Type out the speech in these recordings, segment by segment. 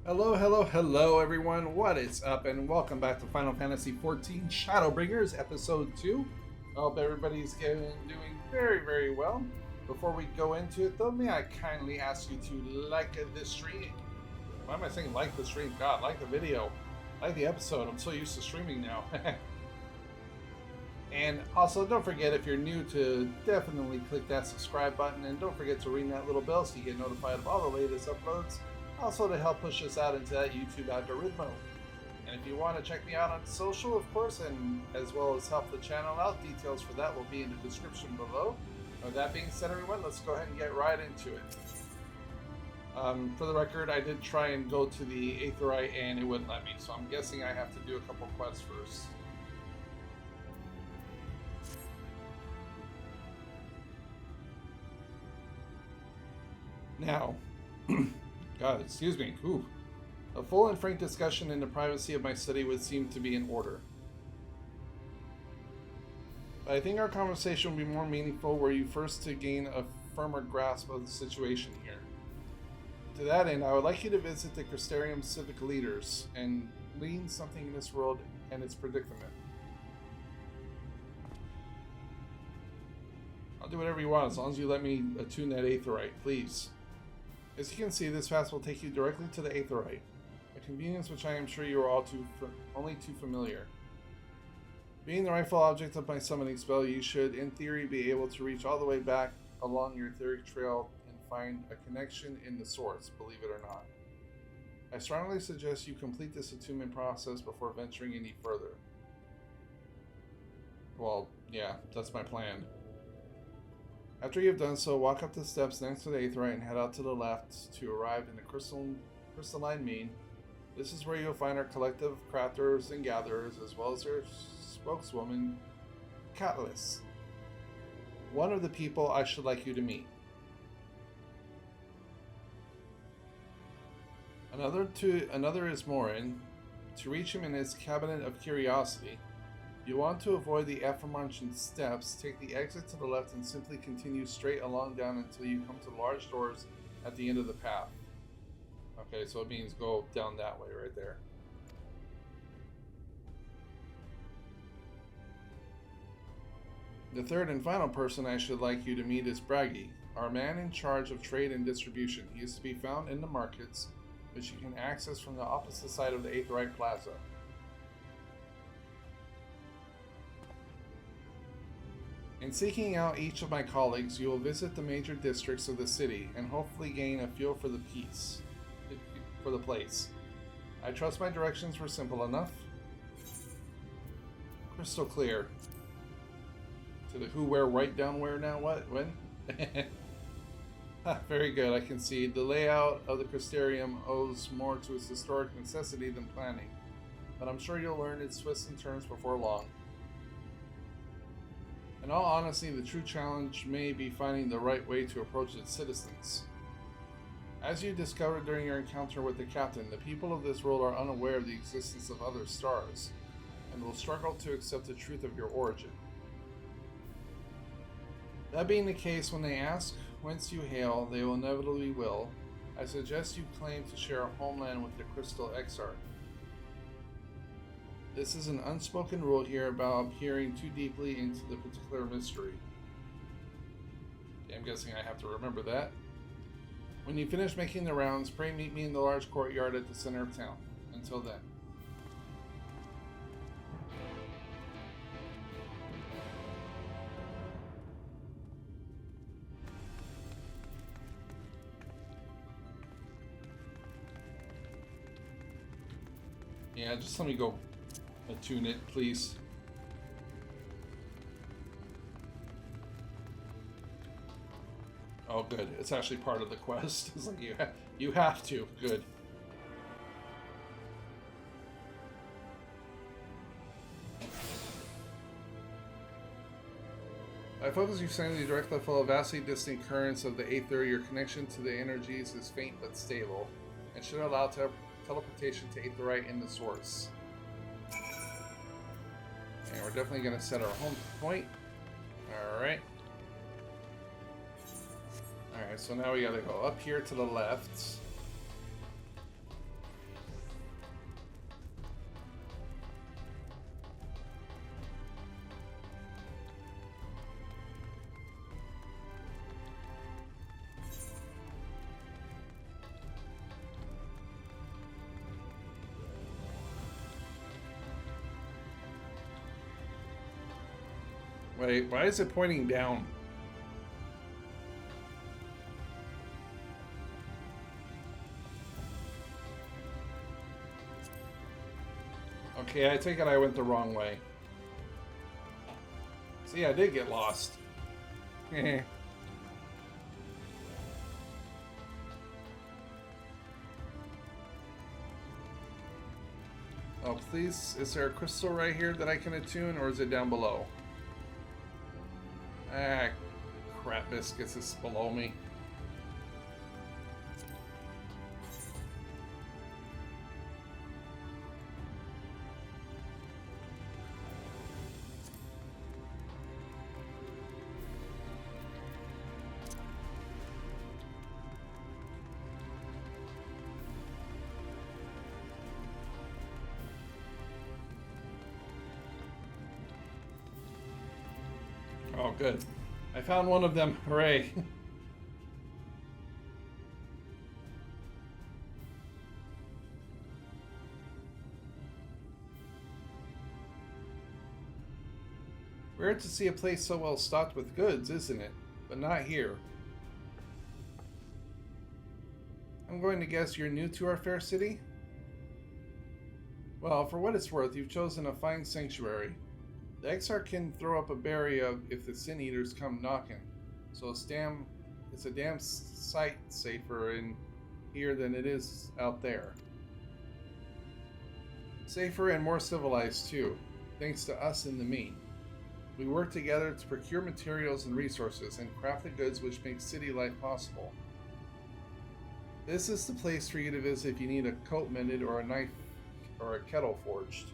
Hello, hello, hello, everyone. What is up, and welcome back to Final Fantasy XIV Shadowbringers, Episode 2. I hope everybody's doing very, very well. Before we go into it, though, may I kindly ask you to like this stream? Why am I saying like the stream? God, like the video, like the episode. I'm so used to streaming now. And also, don't forget, if you're new, to definitely click that subscribe button, and don't forget to ring that little bell so you get notified of all the latest uploads. Also to help push us out into that YouTube algorithm. And if you want to check me out on social, of course, and as well as help the channel out, details for that will be in the description below. With that being said, everyone, let's go ahead and get right into it. For the record, I did try and go to the Aetheryte and it wouldn't let me, so I'm guessing I have to do a couple quests first. Now, God, excuse me. Ooh. A full and frank discussion in the privacy of my study would seem to be in order. But I think our conversation will be more meaningful were you first to gain a firmer grasp of the situation here. To that end, I would like you to visit the Crystarium civic leaders and glean something in this world and its predicament. I'll do whatever you want as long as you let me attune that Aetheryte, please. As you can see, this path will take you directly to the Aetheryte, a convenience which I am sure you are only too familiar. Being the rightful object of my summoning spell, you should, in theory, be able to reach all the way back along your etheric trail and find a connection in the source, believe it or not. I strongly suggest you complete this attunement process before venturing any further. Well, yeah, that's my plan. After you have done so, walk up the steps next to the Aetheryte and head out to the left to arrive in the crystalline mean. This is where you'll find our collective crafters and gatherers, as well as their spokeswoman, Catalyst. One of the people I should like you to meet. Another is Morin. To reach him in his cabinet of curiosity, you want to avoid the aforementioned steps, take the exit to the left and simply continue straight along down until you come to large doors at the end of the path. Okay, so it means go down that way right there. The third and final person I should like you to meet is Bragi, our man in charge of trade and distribution. He is to be found in the markets, which you can access from the opposite side of the Aetheryte Plaza. In seeking out each of my colleagues, you will visit the major districts of the city and hopefully gain a feel for the place. I trust my directions were simple enough. Crystal clear. To the who, where, right, down, where, now, what, when? Very good, I concede. The layout of the Crystarium owes more to its historic necessity than planning, but I'm sure you'll learn its twists and turns before long. In all honesty, the true challenge may be finding the right way to approach its citizens. As you discovered during your encounter with the captain, the people of this world are unaware of the existence of other stars, and will struggle to accept the truth of your origin. That being the case, when they ask whence you hail, they will inevitably will. I suggest you claim to share a homeland with the Crystal Exarch. This is an unspoken rule here about peering too deeply into the particular mystery. Okay, I'm guessing I have to remember that. When you finish making the rounds, pray meet me in the large courtyard at the center of town. Until then. Yeah, just let me go attune it, please. Oh, good. It's actually part of the quest. It's like you have to. Good. I focus your sanity directly full of vastly distant currents of the Aether. Your connection to the energies is faint but stable, and should allow teleportation to Aetheryte in the source. And we're definitely going to set our home point. Alright. Alright, so now we gotta go up here to the left. Wait, why is it pointing down? Okay, I take it I went the wrong way. See, I did get lost. Oh, please. Is there a crystal right here that I can attune, or is it down below? Ah, crap biscuits, it's below me. Oh, good. I found one of them. Hooray. Weird to see a place so well stocked with goods, isn't it? But not here. I'm going to guess you're new to our fair city? Well, for what it's worth, you've chosen a fine sanctuary. The XR can throw up a barrier if the Sin Eaters come knocking, so it's a damn sight safer in here than it is out there. Safer and more civilized too, thanks to us in the mean. We work together to procure materials and resources and craft the goods which make city life possible. This is the place for you to visit if you need a coat mended or a knife or a kettle forged.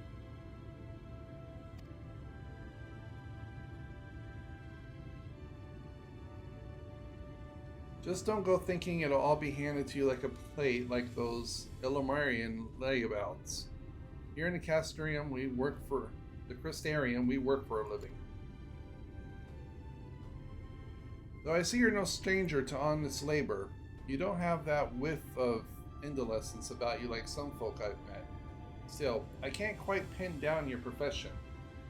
Just don't go thinking it'll all be handed to you like a plate like those Illuminarian layabouts. Here in the Crystarium, we work for a living. Though I see you're no stranger to honest labor, you don't have that whiff of indolence about you like some folk I've met. Still, I can't quite pin down your profession.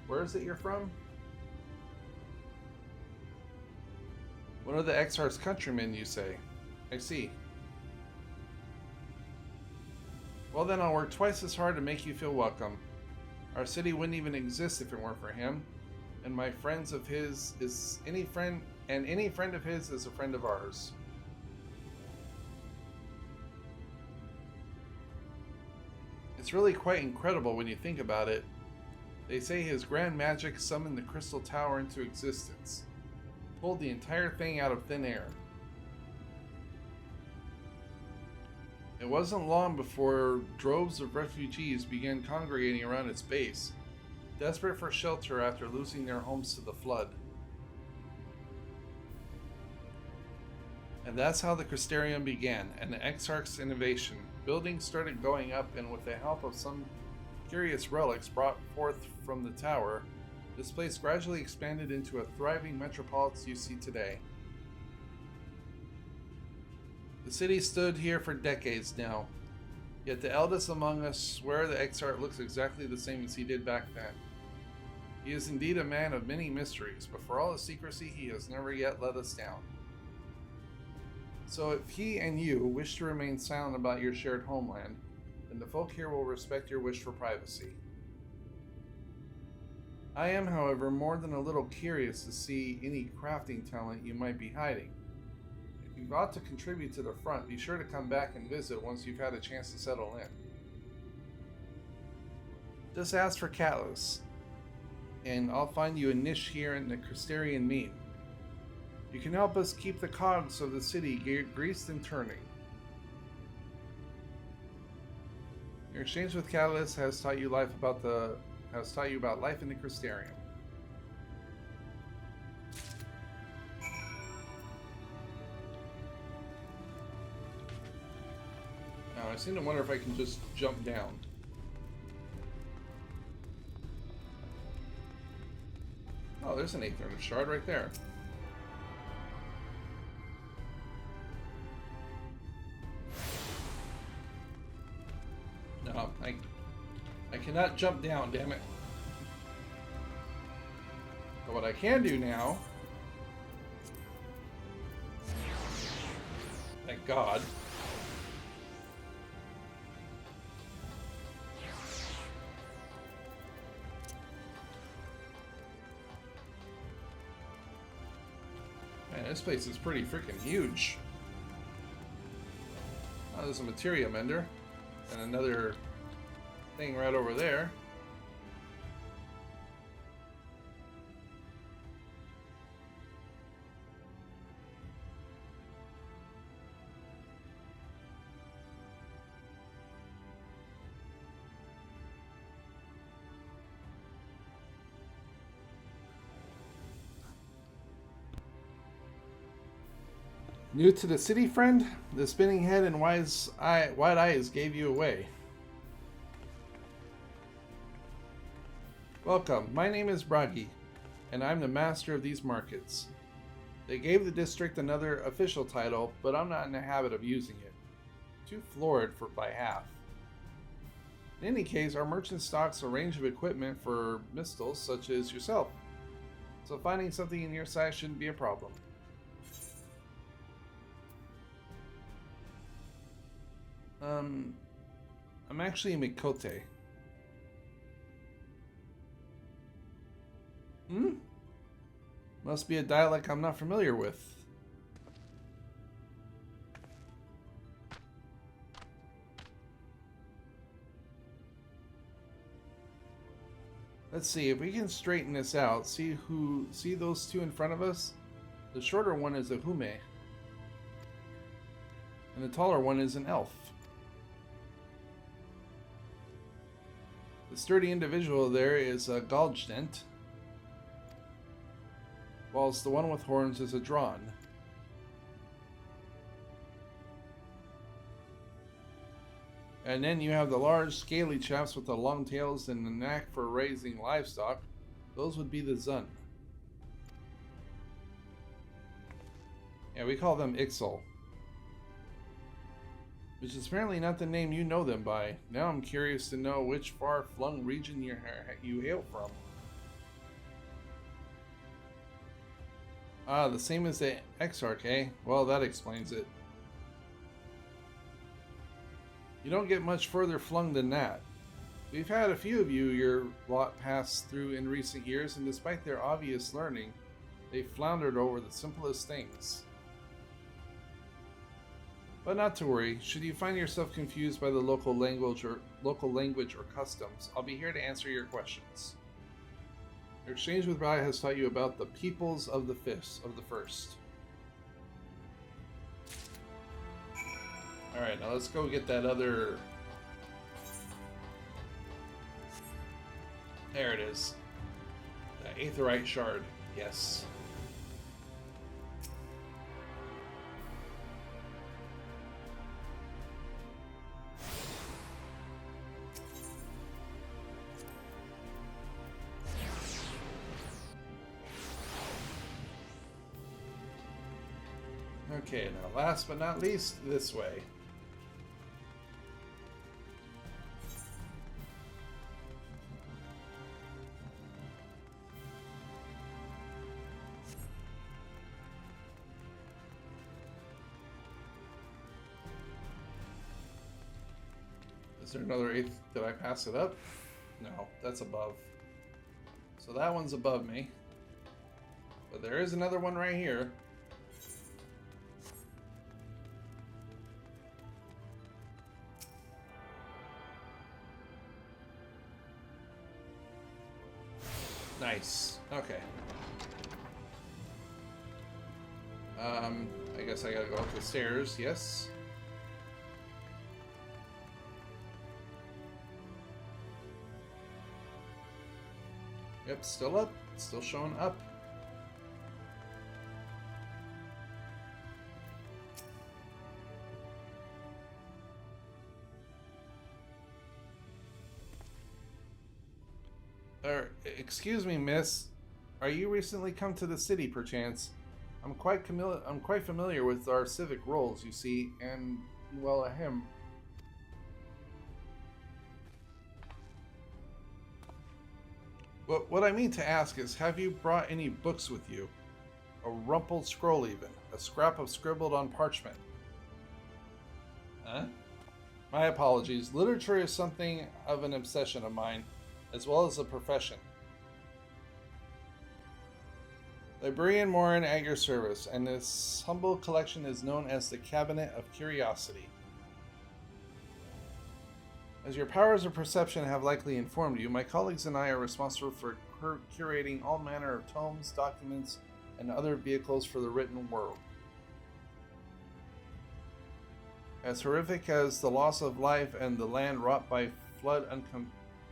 Where is it you're from? One of the XR's countrymen, you say? I see. Well then, I'll work twice as hard to make you feel welcome. Our city wouldn't even exist if it weren't for him. And any friend of his is a friend of ours. It's really quite incredible when you think about it. They say his grand magic summoned the Crystal Tower into existence. Pulled the entire thing out of thin air. It wasn't long before droves of refugees began congregating around its base, desperate for shelter after losing their homes to the flood. And that's how the Crystarium began, and the Exarch's innovation. Buildings started going up, and with the help of some curious relics brought forth from the tower, this place gradually expanded into a thriving metropolis you see today. The city stood here for decades now, yet the eldest among us swear the Exarch looks exactly the same as he did back then. He is indeed a man of many mysteries, but for all his secrecy, he has never yet let us down. So if he and you wish to remain silent about your shared homeland, then the folk here will respect your wish for privacy. I am, however, more than a little curious to see any crafting talent you might be hiding. If you've got to contribute to the front, be sure to come back and visit once you've had a chance to settle in. Just ask for Catalyst, and I'll find you a niche here in the Crystarian mean. You can help us keep the cogs of the city greased and turning. Your exchange with Catalyst has taught you about life in the Crystarium. Now, I seem to wonder if I can just jump down. Oh, there's an Aethernet shard right there. No, I cannot jump down, damn it. But what I can do now... Thank God. Man, this place is pretty freaking huge. Oh, there's a materia mender. And another thing right over there. New to the city, friend? The spinning head and wide eyes gave you away. Welcome, my name is Bragi, and I'm the master of these markets. They gave the district another official title, but I'm not in the habit of using it. Too florid by half. In any case, our merchant stocks a range of equipment for mistals such as yourself, so finding something in your size shouldn't be a problem. I'm actually a Mikote. Must be a dialect I'm not familiar with. Let's see if we can straighten this out. See those two in front of us? The shorter one is a Hume, and the taller one is an elf. The sturdy individual there is a Galjdent, whilst the one with horns is a Drawn. And then you have the large, scaly chaps with the long tails and the knack for raising livestock. Those would be the Zun. Yeah, we call them Ixal. Which is apparently not the name you know them by. Now I'm curious to know which far-flung region you hail from. Ah, the same as the Exarch, eh? Well, that explains it. You don't get much further flung than that. We've had a few of your lot pass through in recent years, and despite their obvious learning, they floundered over the simplest things. But not to worry, should you find yourself confused by the local language or customs, I'll be here to answer your questions. Your exchange with Rai has taught you about the peoples of the first. Alright, now let's go get that other... There it is. The Aetherite Shard. Yes. Okay, now last but not least, this way. Is there another eighth? Did I pass it up? No, that's above. So that one's above me. But there is another one right here. Nice. Okay. I guess I gotta go up the stairs, yes. Yep, still up. Still showing up. Excuse me, miss. Are you recently come to the city, perchance? I'm quite familiar with our civic roles, you see, and, well, ahem. But what I mean to ask is, have you brought any books with you? A rumpled scroll even, a scrap of scribbled on parchment. Huh? My apologies. Literature is something of an obsession of mine, as well as a profession. Librarian Morin at your service, and this humble collection is known as the Cabinet of Curiosity. As your powers of perception have likely informed you, my colleagues and I are responsible for curating all manner of tomes, documents, and other vehicles for the written world. As horrific as the loss of life and the land wrought by flood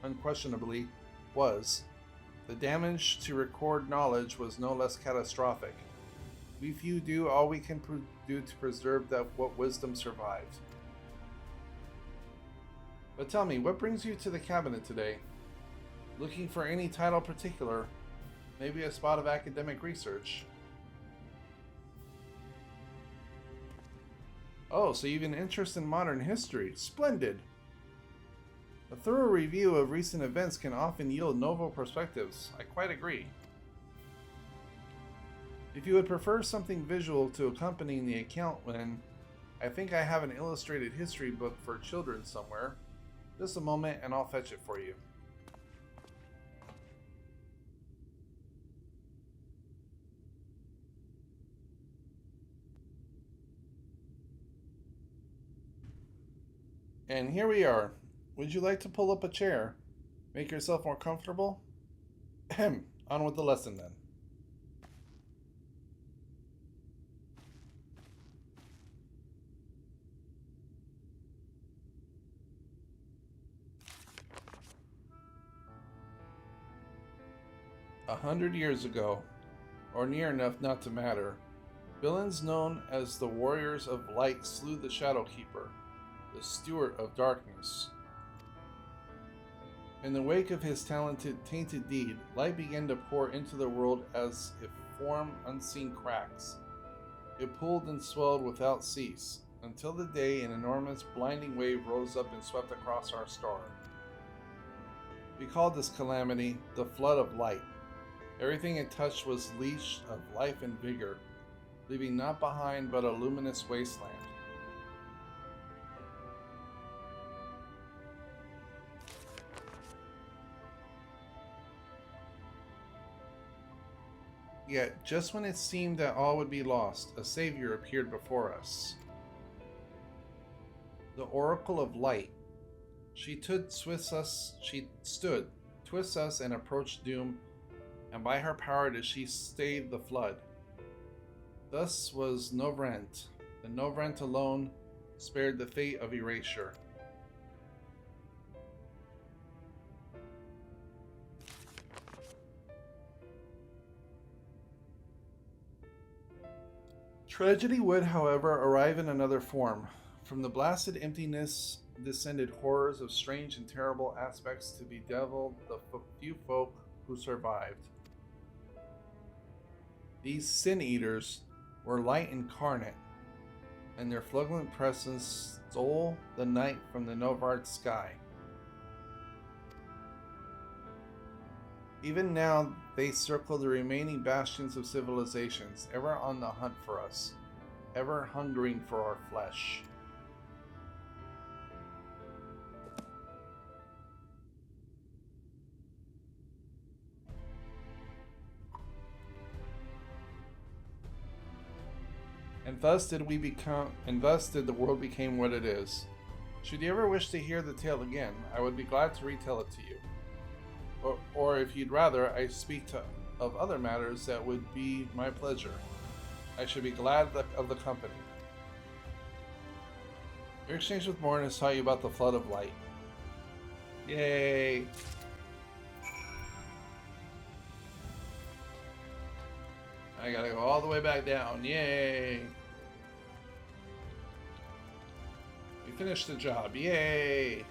unquestionably was, the damage to record knowledge was no less catastrophic. We few do all we can do to preserve what wisdom survived. But tell me, what brings you to the cabinet today? Looking for any title particular? Maybe a spot of academic research? Oh, so you've an interest in modern history. Splendid! A thorough review of recent events can often yield novel perspectives. I quite agree. If you would prefer something visual to accompany the account, then I think I have an illustrated history book for children somewhere. Just a moment and I'll fetch it for you. And here we are. Would you like to pull up a chair? Make yourself more comfortable? Ahem. On with the lesson then. 100 years ago, or near enough not to matter, villains known as the Warriors of Light slew the Shadowkeeper, the Steward of Darkness. In the wake of his tainted deed, light began to pour into the world as if from unseen cracks. It pooled and swelled without cease, until the day an enormous blinding wave rose up and swept across our star. We called this calamity the Flood of Light. Everything it touched was leashed of life and vigor, leaving naught behind but a luminous wasteland. Yet, just when it seemed that all would be lost, a savior appeared before us. The Oracle of Light. She stood, twists us, and approached doom, and by her power did she stay the flood. Thus was Novrent. The Novrent alone spared the fate of erasure. Tragedy would, however, arrive in another form. From the blasted emptiness descended horrors of strange and terrible aspects to bedevil the few folk who survived. These sin-eaters were light incarnate, and their flagrant presence stole the night from the Novard sky. Even now, they circle the remaining bastions of civilizations, ever on the hunt for us, ever hungering for our flesh. And thus did the world become what it is. Should you ever wish to hear the tale again, I would be glad to retell it to you. Or if you'd rather I speak of other matters, that would be my pleasure. I should be glad of the company. Your exchange with Morin has taught you about the Flood of Light. Yay! I gotta go all the way back down. Yay! We finished the job. Yay!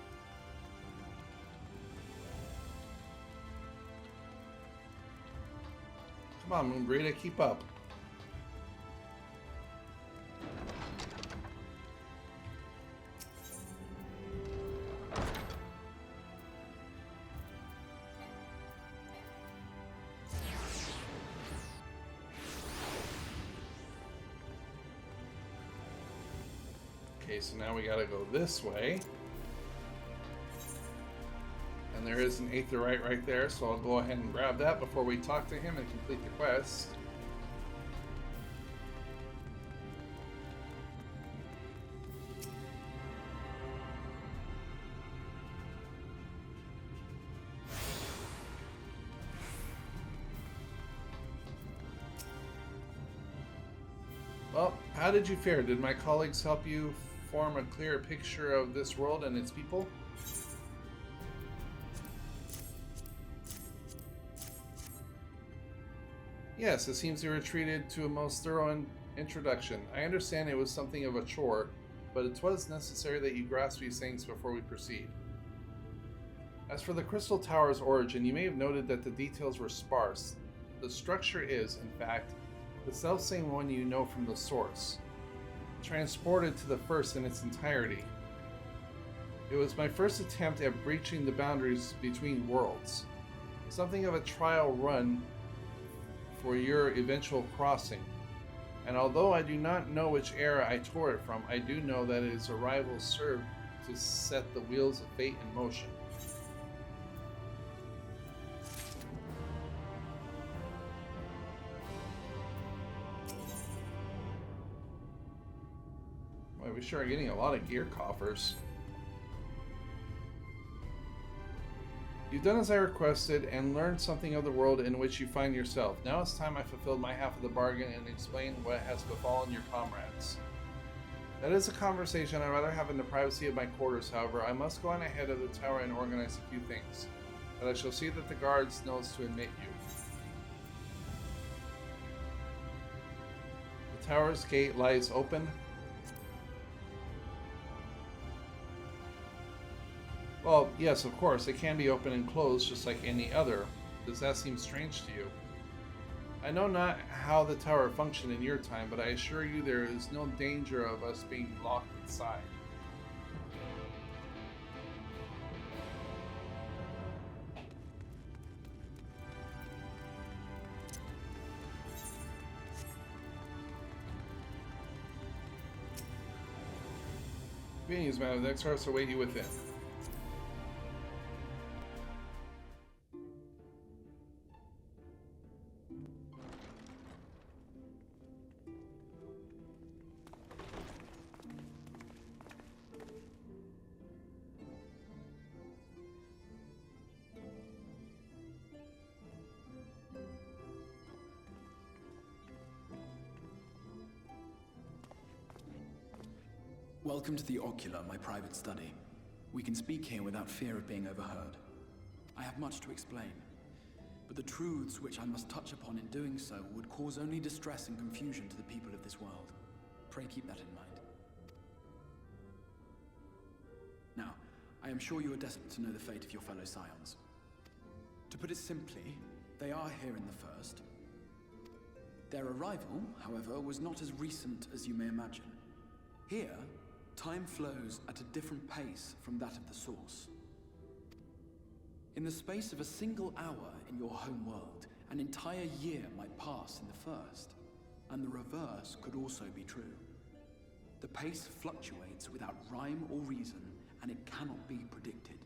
Come on, Moonbreeder, keep up. Okay, so now we gotta go this way. And there is an aetherite right there, so I'll go ahead and grab that before we talk to him and complete the quest. Well, how did you fare? Did my colleagues help you form a clearer picture of this world and its people? Yes, it seems you were treated to a most thorough introduction. I understand it was something of a chore, but it was necessary that you grasp these things before we proceed. As for the Crystal Tower's origin, you may have noted that the details were sparse. The structure is, in fact, the selfsame one you know from the source, transported to the first in its entirety. It was my first attempt at breaching the boundaries between worlds, something of a trial run for your eventual crossing. And although I do not know which era I tore it from, I do know that its arrival served to set the wheels of fate in motion. Boy, we sure are getting a lot of gear coffers. You've done as I requested and learned something of the world in which you find yourself. Now it's time I fulfilled my half of the bargain and explain what has befallen your comrades. That is a conversation I'd rather have in the privacy of my quarters, however. I must go on ahead of the tower and organize a few things. But I shall see that the guards knows to admit you. The tower's gate lies open. Well, yes, of course, it can be open and closed just like any other. Does that seem strange to you? I know not how the tower functioned in your time, but I assure you there is no danger of us being locked inside. Greetings, man. The Exarchs await you within. Welcome to the Ocular, my private study. We can speak here without fear of being overheard. I have much to explain, but the truths which I must touch upon in doing so would cause only distress and confusion to the people of this world. Pray keep that in mind. Now, I am sure you are destined to know the fate of your fellow scions. To put it simply, they are here in the first. Their arrival, however, was not as recent as you may imagine. Here, time flows at a different pace from that of the source. In the space of a single hour in your home world, an entire year might pass in the first, and the reverse could also be true. The pace fluctuates without rhyme or reason, and it cannot be predicted.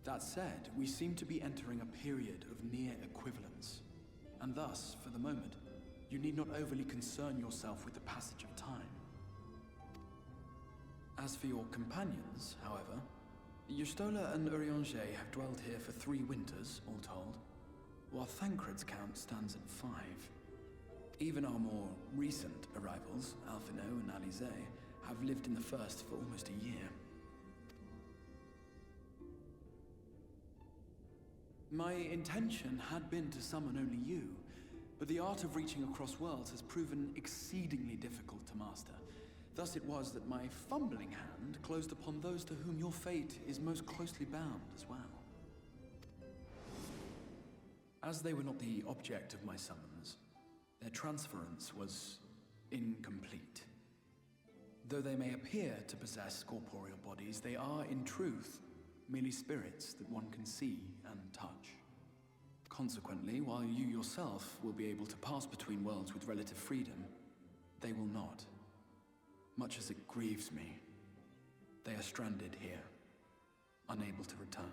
That said, we seem to be entering a period of near equivalence, and thus, for the moment, you need not overly concern yourself with the passage of time. As for your companions, however, Yustola and Urianger have dwelled here for 3 winters, all told, while Thancred's count stands at 5. Even our more recent arrivals, Alphino and Alize, have lived in the first for almost a year. My intention had been to summon only you, but the art of reaching across worlds has proven exceedingly difficult to master. Thus it was that my fumbling hand closed upon those to whom your fate is most closely bound as well. As they were not the object of my summons, their transference was incomplete. Though they may appear to possess corporeal bodies, they are, in truth, merely spirits that one can see and touch. Consequently, while you yourself will be able to pass between worlds with relative freedom, they will not. Much as it grieves me, they are stranded here, unable to return.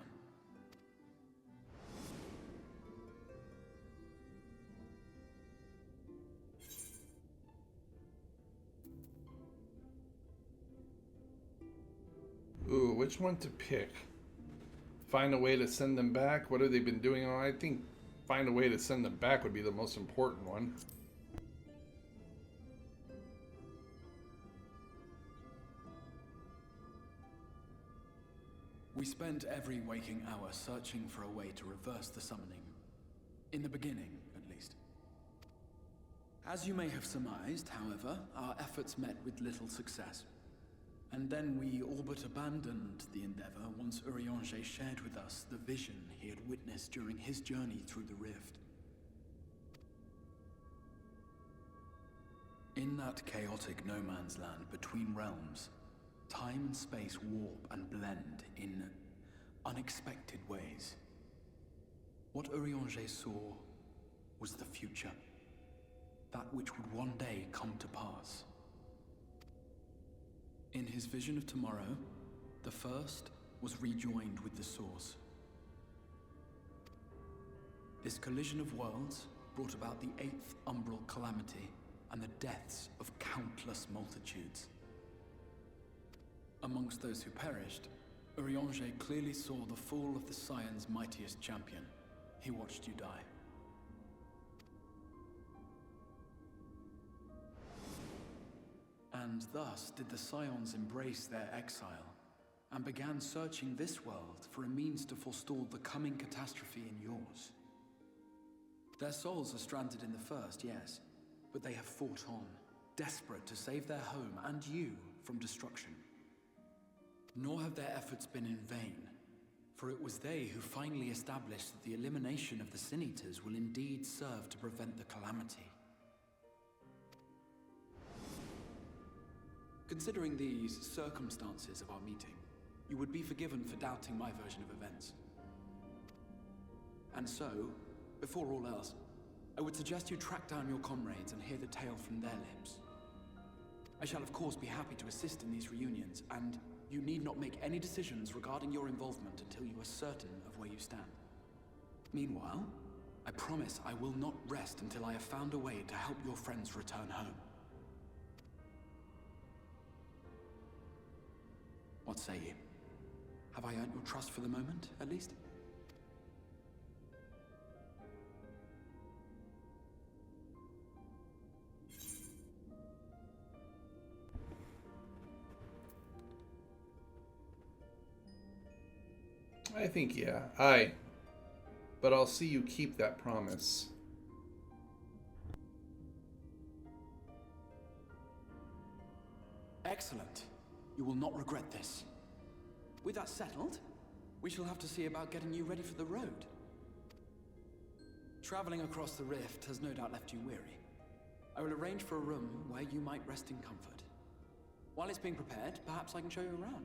Ooh, which one to pick? Find a way to send them back? What have they been doing? I think find a way to send them back would be the most important one. We spent every waking hour searching for a way to reverse the summoning. In the beginning, at least. As you may have surmised, however, our efforts met with little success. And then we all but abandoned the endeavor once Urianger shared with us the vision he had witnessed during his journey through the rift. In that chaotic no-man's land between realms, time and space warp and blend in unexpected ways. What Urianger saw was the future. That which would one day come to pass. In his vision of tomorrow, the first was rejoined with the source. This collision of worlds brought about the 8th umbral calamity and the deaths of countless multitudes. Amongst those who perished, Urianger clearly saw the fall of the Scion's mightiest champion. He watched you die. And thus did the Scions embrace their exile, and began searching this world for a means to forestall the coming catastrophe in yours. Their souls are stranded in the first, yes, but they have fought on, desperate to save their home and you from destruction. Nor have their efforts been in vain, for it was they who finally established that the elimination of the Sin Eaters will indeed serve to prevent the calamity. Considering these circumstances of our meeting, you would be forgiven for doubting my version of events. And so, before all else, I would suggest you track down your comrades and hear the tale from their lips. I shall of course be happy to assist in these reunions, and you need not make any decisions regarding your involvement until you are certain of where you stand. Meanwhile, I promise I will not rest until I have found a way to help your friends return home. What say you? Have I earned your trust for the moment, at least? I think, yeah. But I'll see you keep that promise. Excellent. You will not regret this. With that settled, we shall have to see about getting you ready for the road. Traveling across the rift has no doubt left you weary. I will arrange for a room where you might rest in comfort. While it's being prepared, perhaps I can show you around.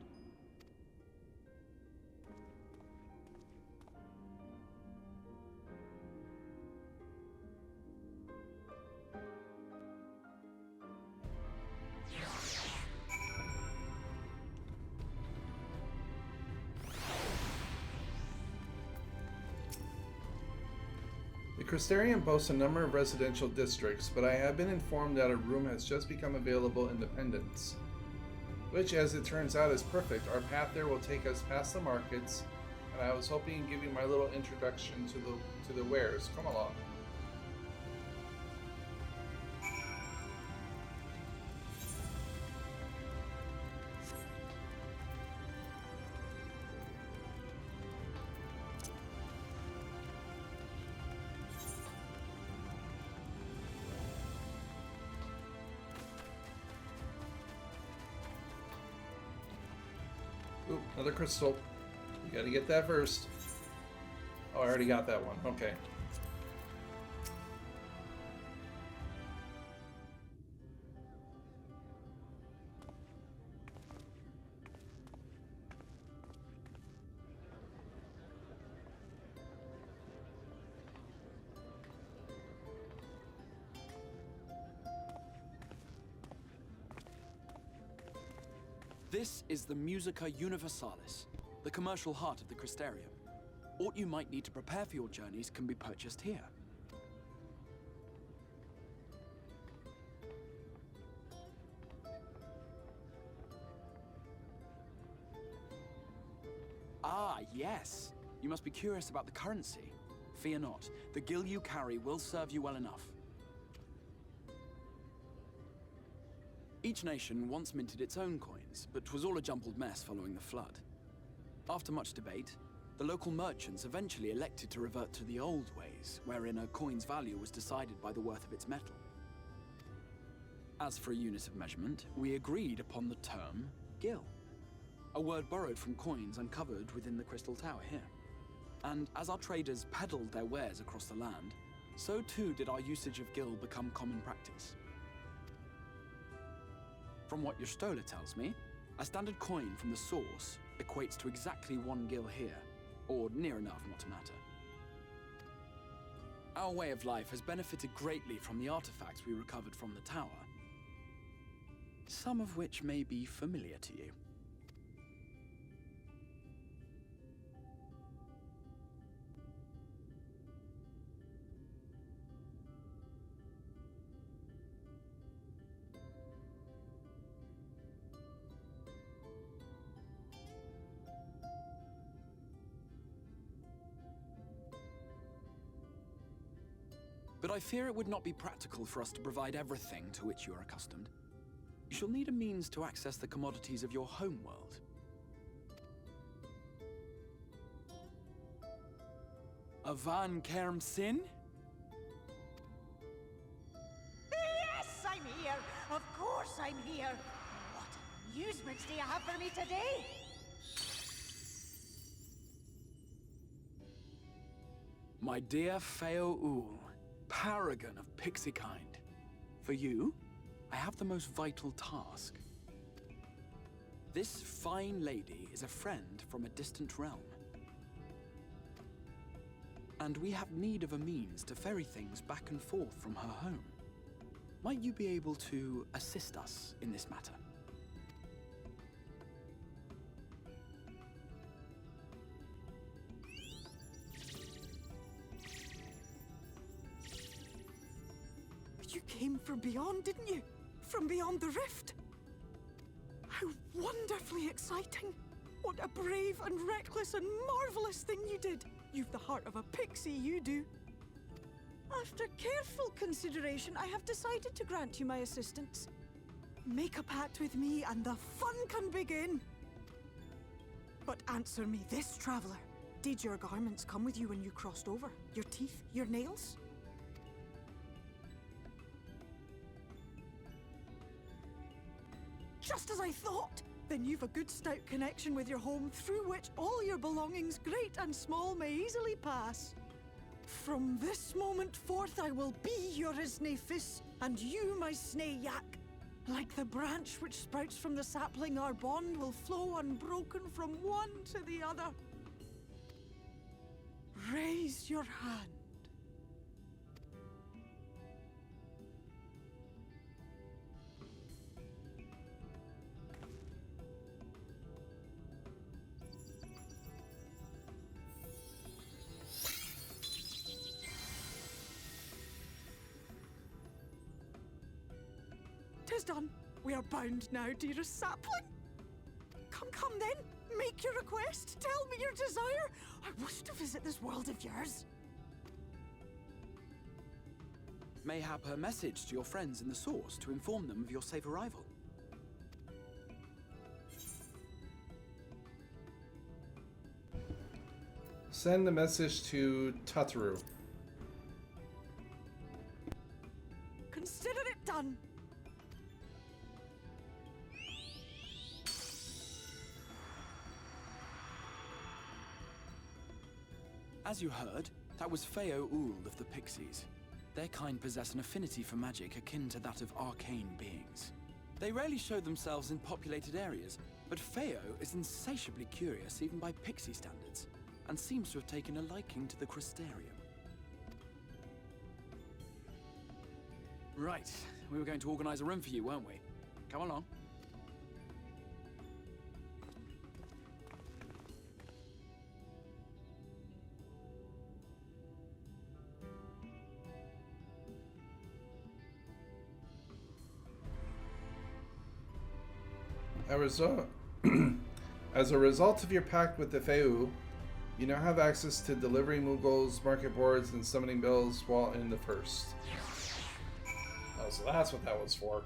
The Crystarium boasts a number of residential districts, but I have been informed that a room has just become available in Dependence, which, as it turns out, is perfect. Our path there will take us past the markets, and I was hoping to give you my little introduction to the wares. Come along. Ooh, another crystal. We gotta get that first. Oh, I already got that one. Okay. This is the Musica Universalis, the commercial heart of the Crystarium. What you might need to prepare for your journeys can be purchased here. Ah, yes. You must be curious about the currency. Fear not. The gil you carry will serve you well enough. Each nation once minted its own coins, but 'twas all a jumbled mess following the flood. After much debate, the local merchants eventually elected to revert to the old ways, wherein a coin's value was decided by the worth of its metal. As for a unit of measurement, we agreed upon the term gil, a word borrowed from coins uncovered within the Crystal Tower here. And as our traders peddled their wares across the land, so too did our usage of gil become common practice. From what your stola tells me, a standard coin from the source equates to exactly 1 gil here, or near enough not to matter. Our way of life has benefited greatly from the artifacts we recovered from the tower, some of which may be familiar to you. But I fear it would not be practical for us to provide everything to which you are accustomed. You shall need a means to access the commodities of your homeworld. Avan Kerm Sin? Yes, I'm here. Of course I'm here. What amusements do you have for me today? My dear Feo Ul, paragon of pixie kind. For you, I have the most vital task. This fine lady is a friend from a distant realm. And we have need of a means to ferry things back and forth from her home. Might you be able to assist us in this matter? You came from beyond, didn't you? From beyond the rift? How wonderfully exciting! What a brave and reckless and marvelous thing you did! You've the heart of a pixie, you do. After careful consideration, I have decided to grant you my assistance. Make a pact with me and the fun can begin. But answer me this, traveler. Did your garments come with you when you crossed over? Your teeth? Your nails? Just as I thought! Then you've a good stout connection with your home through which all your belongings, great and small, may easily pass. From this moment forth I will be your Isne Fis, and you my Sne Yak. Like the branch which sprouts from the sapling, our bond will flow unbroken from one to the other. Raise your hand. Tis done. We are bound now, dearest sapling. Come then. Make your request. Tell me your desire. I wish to visit this world of yours. Mayhap her message to your friends in the source to inform them of your safe arrival. Send the message to Tataru. Consider it done. As you heard, that was Feo Ul of the Pixies. Their kind possess an affinity for magic akin to that of arcane beings. They rarely show themselves in populated areas, but Feo is insatiably curious even by pixie standards, and seems to have taken a liking to the Crystarium. Right, we were going to organize a room for you, weren't we? Come along. As a result of your pact with the Feu, you now have access to delivering Mughals, market boards, and summoning bells while in the First. Oh, so that's what that was for.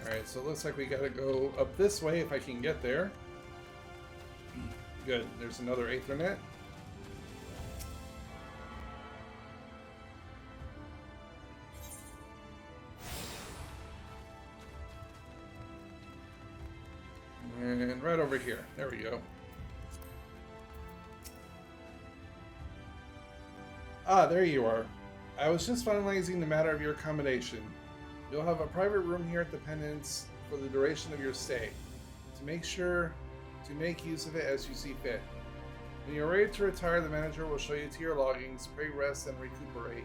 Alright, so it looks like we gotta go up this way if I can get there. Good, there's another Aethernet. And right over here. There we go. Ah, there you are. I was just finalizing the matter of your accommodation. You'll have a private room here at the Penance for the duration of your stay. To make use of it as you see fit. When you're ready to retire, the manager will show you to your loggings, pray, rest, and recuperate.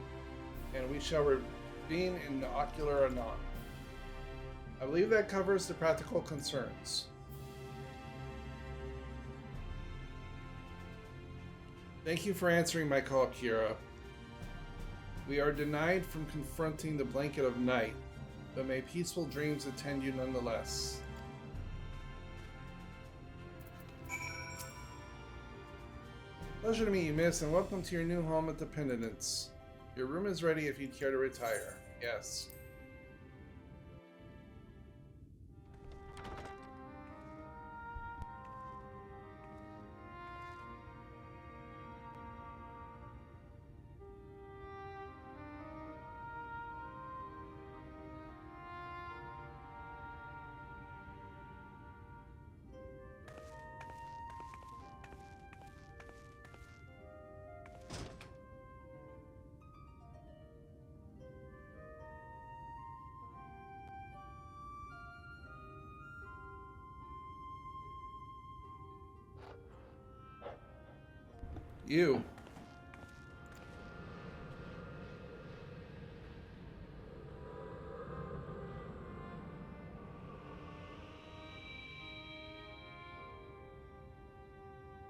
And we shall reconvene in the Ocular anon. I believe that covers the practical concerns. Thank you for answering my call, Kira. We are denied from confronting the blanket of night, but may peaceful dreams attend you nonetheless. Pleasure to meet you, miss, and welcome to your new home at the Penitence. Your room is ready if you'd care to retire. Yes. You.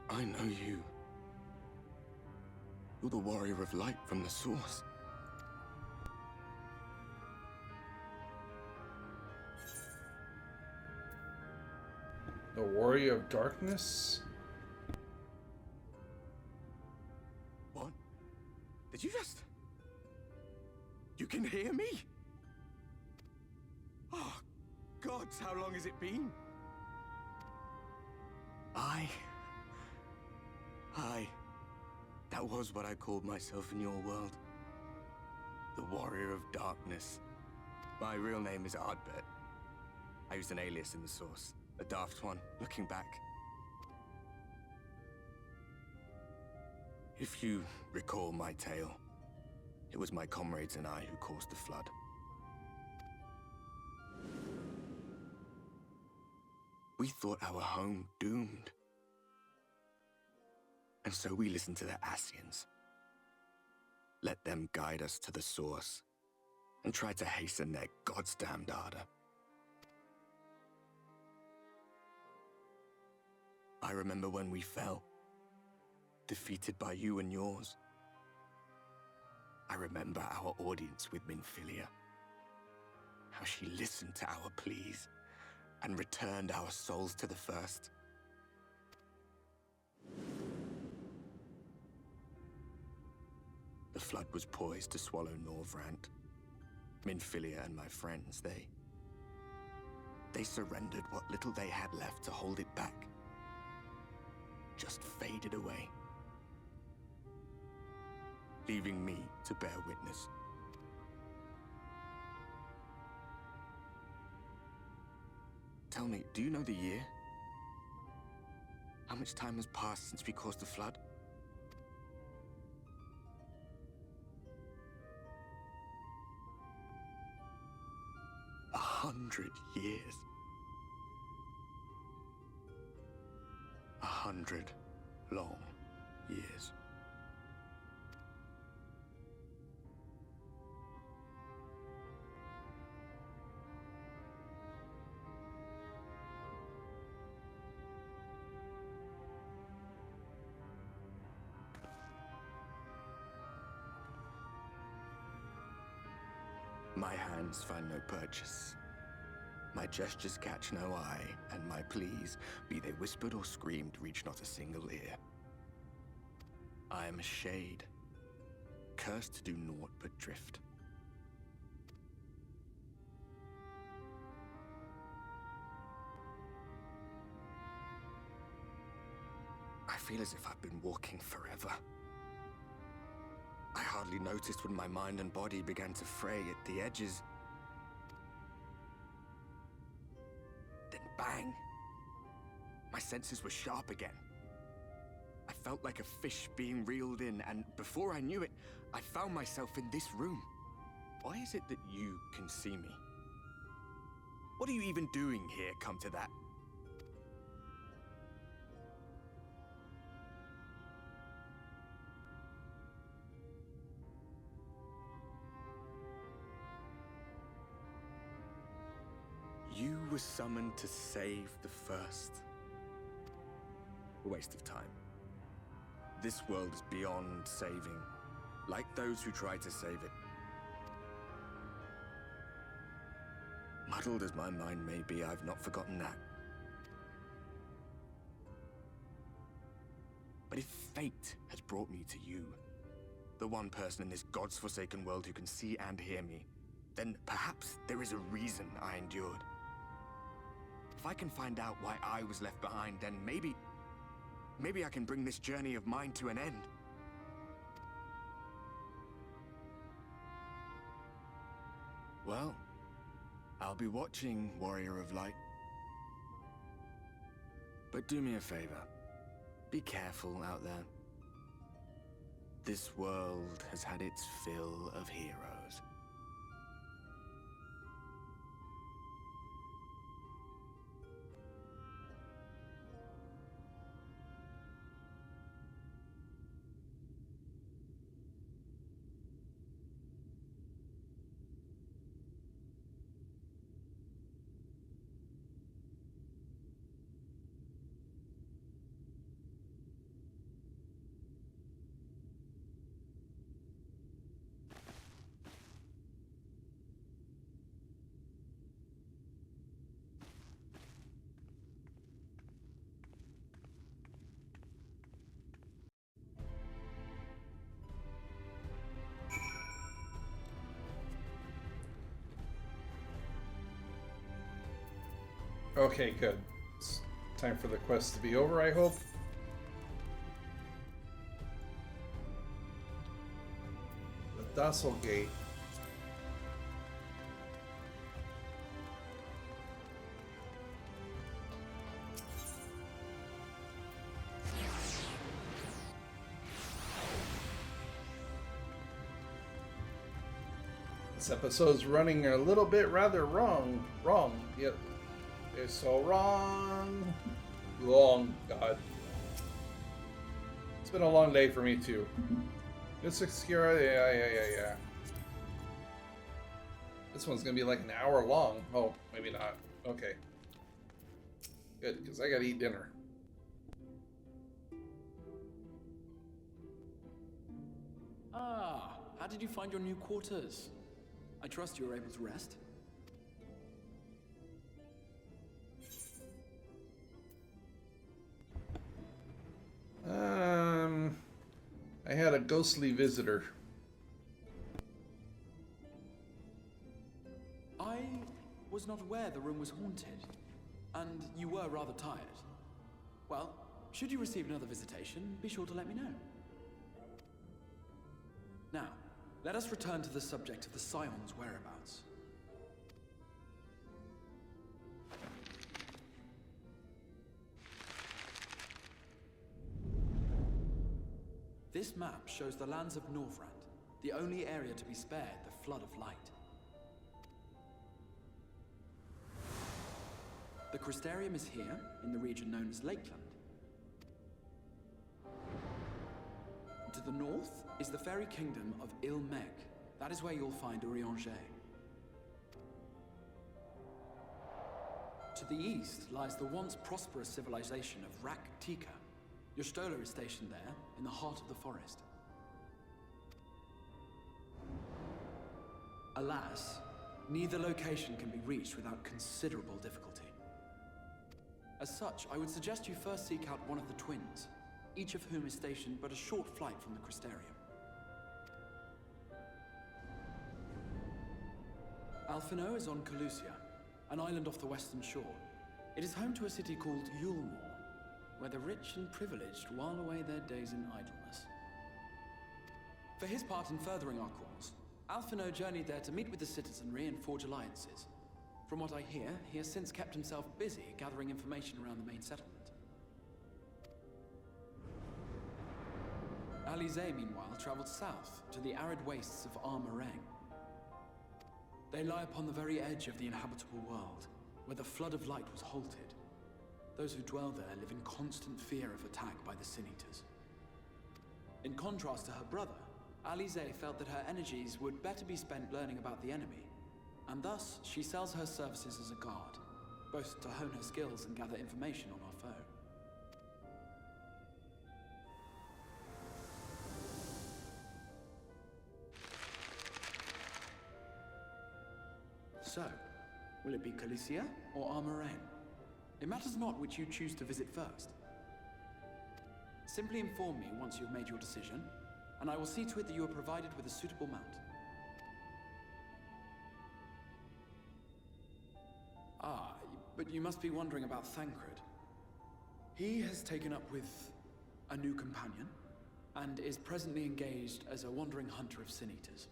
I know you. You're the warrior of light from the source. The warrior of darkness? What? Did you just... You can hear me? Oh, gods, how long has it been? That was what I called myself in your world. The Warrior of Darkness. My real name is Ardbert. I used an alias in the source. A daft one, looking back. If you recall my tale, it was my comrades and I who caused the flood. We thought our home doomed. And so we listened to the Ascians. Let them guide us to the source, and tried to hasten their goddamned ardor. I remember when we fell, defeated by you and yours. I remember our audience with Minfilia, how she listened to our pleas and returned our souls to the First. The flood was poised to swallow Norvrant. Minfilia and my friends, they surrendered what little they had left to hold it back. Just faded away, leaving me to bear witness. Tell me, do you know the year? How much time has passed since we caused the flood? 100 years. 100 long years. My hands find no purchase. My gestures catch no eye, and my pleas, be they whispered or screamed, reach not a single ear. I am a shade, cursed to do naught but drift. I feel as if I've been walking forever. I hardly noticed when my mind and body began to fray at the edges. Then bang! My senses were sharp again. I felt like a fish being reeled in, and before I knew it, I found myself in this room. Why is it that you can see me? What are you even doing here, come to that? You were summoned to save the first. A waste of time. This world is beyond saving, like those who try to save it. Muddled as my mind may be, I've not forgotten that. But if fate has brought me to you, the one person in this God's-forsaken world who can see and hear me, then perhaps there is a reason I endured. If I can find out why I was left behind, then maybe I can bring this journey of mine to an end. Well, I'll be watching, Warrior of Light. But do me a favor. Be careful out there. This world has had its fill of heroes. Okay, good. It's time for the quest to be over, I hope. The Docile Gate. This episode's running a little bit rather wrong. Yep. It's so wrong. Long, God. It's been a long day for me too. This Obscura, yeah. This one's gonna be like an hour long. Oh, maybe not. Okay. Good, because I gotta eat dinner. Ah, how did you find your new quarters? I trust you were able to rest. I had a ghostly visitor. I was not aware the room was haunted, and you were rather tired. Well, should you receive another visitation, be sure to let me know. Now, let us return to the subject of the Scion's whereabouts. This map shows the lands of Norvrand, the only area to be spared the flood of light. The Crystarium is here, in the region known as Lakeland. To the north is the fairy kingdom of Ilmeg. That is where you'll find Urianger. To the east lies the once prosperous civilization of Rak-Tika. Your Stola is stationed there, in the heart of the forest. Alas, Neither location can be reached without considerable difficulty. As such, I would suggest you first seek out one of the twins, each of whom is stationed but a short flight from the Crystarium. Alphino is on Calusia, an island off the western shore. It is home to a city called Yulmore, where the rich and privileged while away their days in idleness. For his part in furthering our cause, Alphino journeyed there to meet with the citizenry and forge alliances. From what I hear, he has since kept himself busy gathering information around the main settlement. Alize, meanwhile, traveled south to the arid wastes of Armorang. They lie upon the very edge of the inhabitable world, where the flood of light was halted. Those who dwell there live in constant fear of attack by the Sin Eaters. In contrast to her brother, Alize felt that her energies would better be spent learning about the enemy, and thus she sells her services as a guard, both to hone her skills and gather information on our foe. So, will it be Calusia or Armorang? It matters not which you choose to visit first. Simply inform me once you've made your decision, and I will see to it that you are provided with a suitable mount. Ah, but you must be wondering about Thancred. He has taken up with a new companion, and is presently engaged as a wandering hunter of Sin Eaters.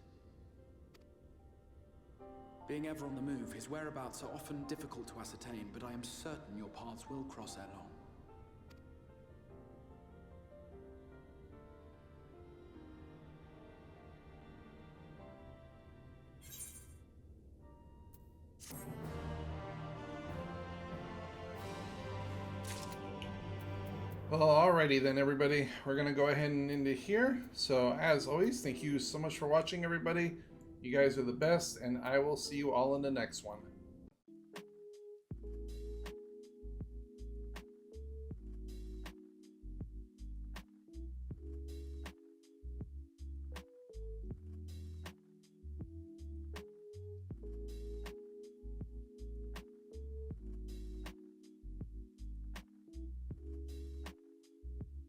Being ever on the move, his whereabouts are often difficult to ascertain, but I am certain your paths will cross ere long. Well, alrighty then, everybody. We're going to go ahead and end it here. So, as always, thank you so much for watching, everybody. You guys are the best, and I will see you all in the next one.